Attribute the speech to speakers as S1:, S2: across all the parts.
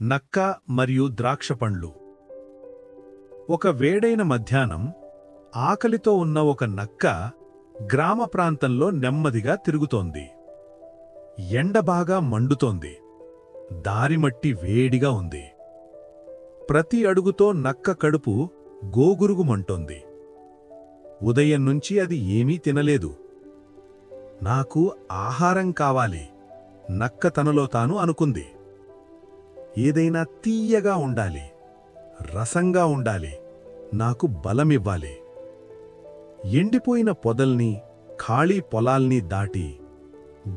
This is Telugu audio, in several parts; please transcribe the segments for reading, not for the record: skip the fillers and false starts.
S1: నక్క మరియు ద్రాక్ష పండ్లు. ఒక వేడైన మధ్యాహ్నం ఆకలితో ఉన్న ఒక నక్క గ్రామ ప్రాంతంలో నెమ్మదిగా తిరుగుతోంది. ఎండ బాగా మండుతోంది. దారిమట్టి వేడిగా ఉంది. ప్రతి అడుగుతో నక్క కడుపు గోగురుగుమంటోంది. ఉదయం నుంచి అది ఏమీ తినలేదు. నాకు ఆహారం కావాలి, నక్క తనలో తాను అనుకుంది. ఏదైనా తీయగా ఉండాలి, రసంగా ఉండాలి, నాకు బలమివ్వాలి. ఎండిపోయిన పొదల్ని, ఖాళీ పొలాల్ని దాటి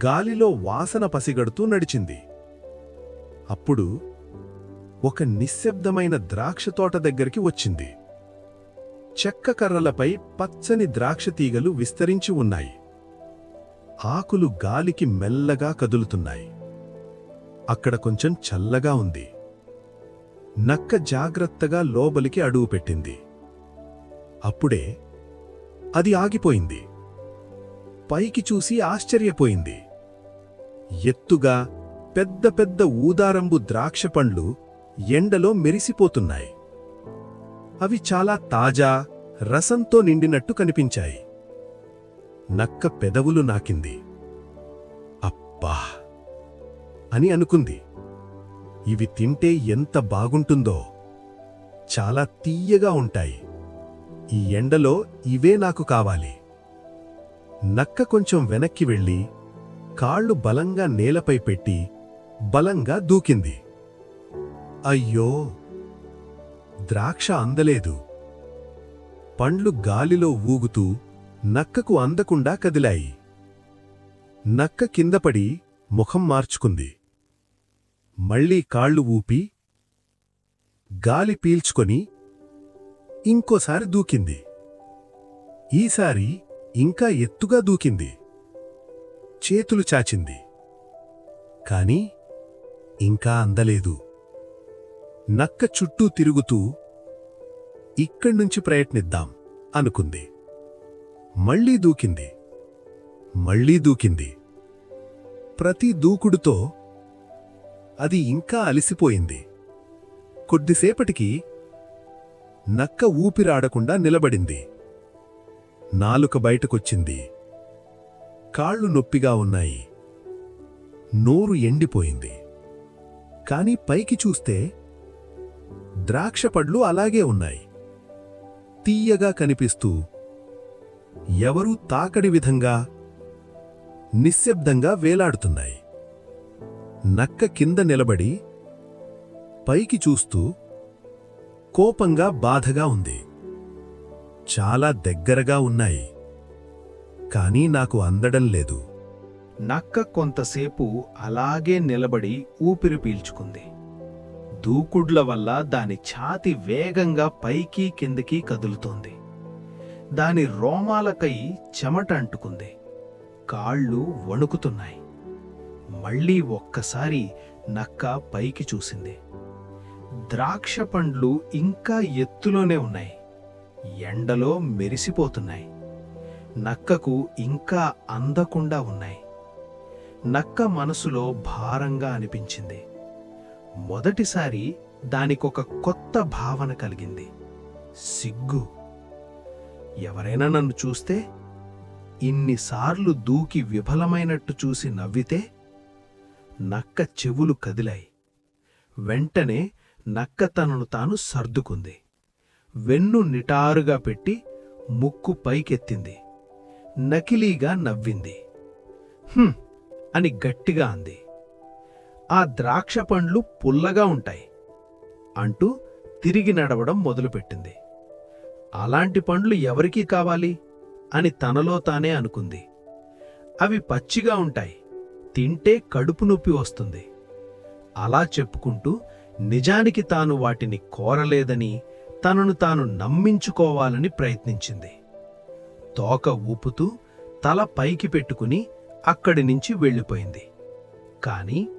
S1: గాలిలో వాసన పసిగడుతూ నడిచింది. అప్పుడు ఒక నిశ్శబ్దమైన ద్రాక్షతోట దగ్గరికి వచ్చింది. చెక్క కర్రలపై పచ్చని ద్రాక్షతీగలు విస్తరించి ఉన్నాయి. ఆకులు గాలికి మెల్లగా కదులుతున్నాయి. అక్కడ కొంచెం చల్లగా ఉంది. నక్క జాగ్రత్తగా లోపలికి అడుగుపెట్టింది. అప్పుడే అది ఆగిపోయింది. పైకి చూసి ఆశ్చర్యపోయింది. ఎత్తుగా పెద్ద పెద్ద ఊదారంబు ద్రాక్ష పండ్లు ఎండలో మెరిసిపోతున్నాయి. అవి చాలా తాజా, రసంతో నిండినట్టు కనిపించాయి. నక్క పెదవులు నాకింది. అబ్బా అని అనుకుంది. ఇవి తింటే ఎంత బాగుంటుందో. చాలా తీయగా ఉంటాయి. ఈ ఎండలో ఇవే నాకు కావాలి. నక్క కొంచెం వెనక్కి వెళ్ళి కాళ్ళు బలంగా నేలపై పెట్టి బలంగా దూకింది. అయ్యో! ద్రాక్ష అందలేదు. పండ్లు గాలిలో ఊగుతూ నక్కకు అందకుండా కదిలాయి. నక్క కిందపడి ముఖం మార్చుకుంది. మళ్లీ కాళ్ళు ఊపి గాలి పీల్చుకొని ఇంకోసారి దూకింది. ఈసారి ఇంకా ఎత్తుగా దూకింది. చేతులు చాచింది. కాని ఇంకా అందలేదు. నక్క చుట్టూ తిరుగుతూ ఇక్కడ్నుంచి ప్రయత్నిద్దాం అనుకుంది. మళ్లీ దూకింది. మళ్లీ దూకింది. ప్రతి దూకుడుతో అది ఇంకా అలిసిపోయింది. కొద్దిసేపటికి నక్క ఊపిరాడకుండా నిలబడింది. నాలుక బయటకొచ్చింది. కాళ్ళు నొప్పిగా ఉన్నాయి. నోరు ఎండిపోయింది. కాని పైకి చూస్తే ద్రాక్షపడ్లు అలాగే ఉన్నాయి. తీయగా కనిపిస్తూ ఎవరూ తాకడి విధంగా నిశ్శబ్దంగా వేలాడుతున్నాయి. నక్క కింద నిలబడి పైకి చూస్తూ కోపంగా బాధగా ఉంది. చాలా దగ్గరగా ఉన్నాయి, కానీ నాకు అందడం లేదు.
S2: నక్క కొంతసేపు అలాగే నిలబడి ఊపిరి పీల్చుకుంది. దూకుడ్ల వల్ల దాని ఛాతి వేగంగా పైకి కిందకి కదులుతోంది. దాని రోమాలకై చెమట అంటుకుంది. కాళ్ళు వణుకుతున్నాయి. మళ్లీ ఒక్కసారి నక్క పైకి చూసింది. ద్రాక్ష పండ్లు ఇంకా ఎత్తులోనే ఉన్నాయి. ఎండలో మెరిసిపోతున్నాయి. నక్కకు ఇంకా అందకుండా ఉన్నాయి. నక్క మనసులో భారంగా అనిపించింది. మొదటిసారి దానికొక కొత్త భావన కలిగింది. సిగ్గు. ఎవరైనా నన్ను చూస్తే, ఇన్నిసార్లు దూకి విఫలమైనట్టు చూసి నవ్వితే? నక్క చెవులు కదిలాయి. వెంటనే నక్క తనను తాను సర్దుకుంది. వెన్ను నిటారుగా పెట్టి ముక్కు పైకెత్తింది. నకిలీగా నవ్వింది. అని గట్టిగా అంది. ఆ ద్రాక్ష పండ్లు పుల్లగా ఉంటాయి అంటూ తిరిగి నడవడం మొదలుపెట్టింది. అలాంటి పండ్లు ఎవరికీ కావాలి అని తనలో తానే అనుకుంది. అవి పచ్చిగా ఉంటాయి, తింటే కడుపు నొప్పి వస్తుంది. అలా చెప్పుకుంటూ నిజానికి తాను వాటిని కోరలేదని తనను తాను నమ్మించుకోవాలని ప్రయత్నించింది. తోక ఊపుతూ తల పైకి పెట్టుకుని అక్కడి నుంచి వెళ్ళిపోయింది. కాని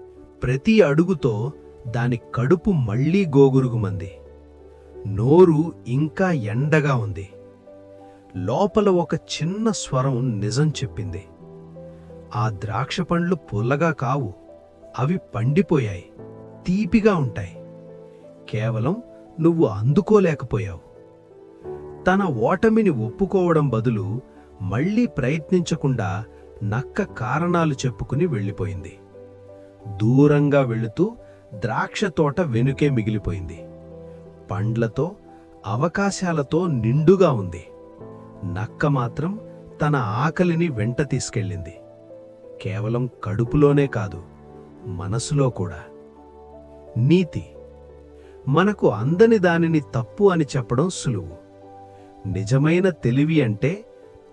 S2: ప్రతి అడుగుతో దాని కడుపు మళ్లీ గోగురుగుమంది. నోరు ఇంకా ఎండగా ఉంది. లోపల ఒక చిన్న స్వరం నిజం చెప్పింది. ఆ ద్రాక్ష పండ్లు పుల్లగా కావు, అవి పండిపోయాయి. తీపిగా ఉంటాయి. కేవలం నువ్వు అందుకోలేకపోయావు. తన ఓటమిని ఒప్పుకోవడం బదులు మళ్ళీ ప్రయత్నించకుండా నక్క కారణాలు చెప్పుకుని వెళ్ళిపోయింది. దూరంగా వెళుతూ ద్రాక్ష తోట వెనుకే మిగిలిపోయింది. పండ్లతో అవకాశాలతో నిండుగా ఉంది. నక్క మాత్రం తన ఆకలిని వెంట తీసుకెళ్ళింది. కేవలం కడుపులోనే కాదు, మనసులో కూడా. నీతి: మనకు అందని దానిని తప్పు అని చెప్పడం సులువు. నిజమైన తెలివి అంటే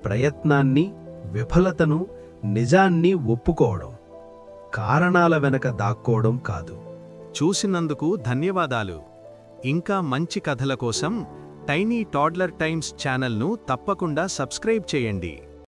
S2: ప్రయత్నాన్ని, విఫలతను, నిజాన్ని ఒప్పుకోవడం, కారణాల వెనక దాక్కోవడం కాదు.
S3: చూసినందుకు ధన్యవాదాలు. ఇంకా మంచి కథల కోసం టైనీ టాడ్లర్ టైమ్స్ ఛానల్ను తప్పకుండా సబ్స్క్రైబ్ చేయండి.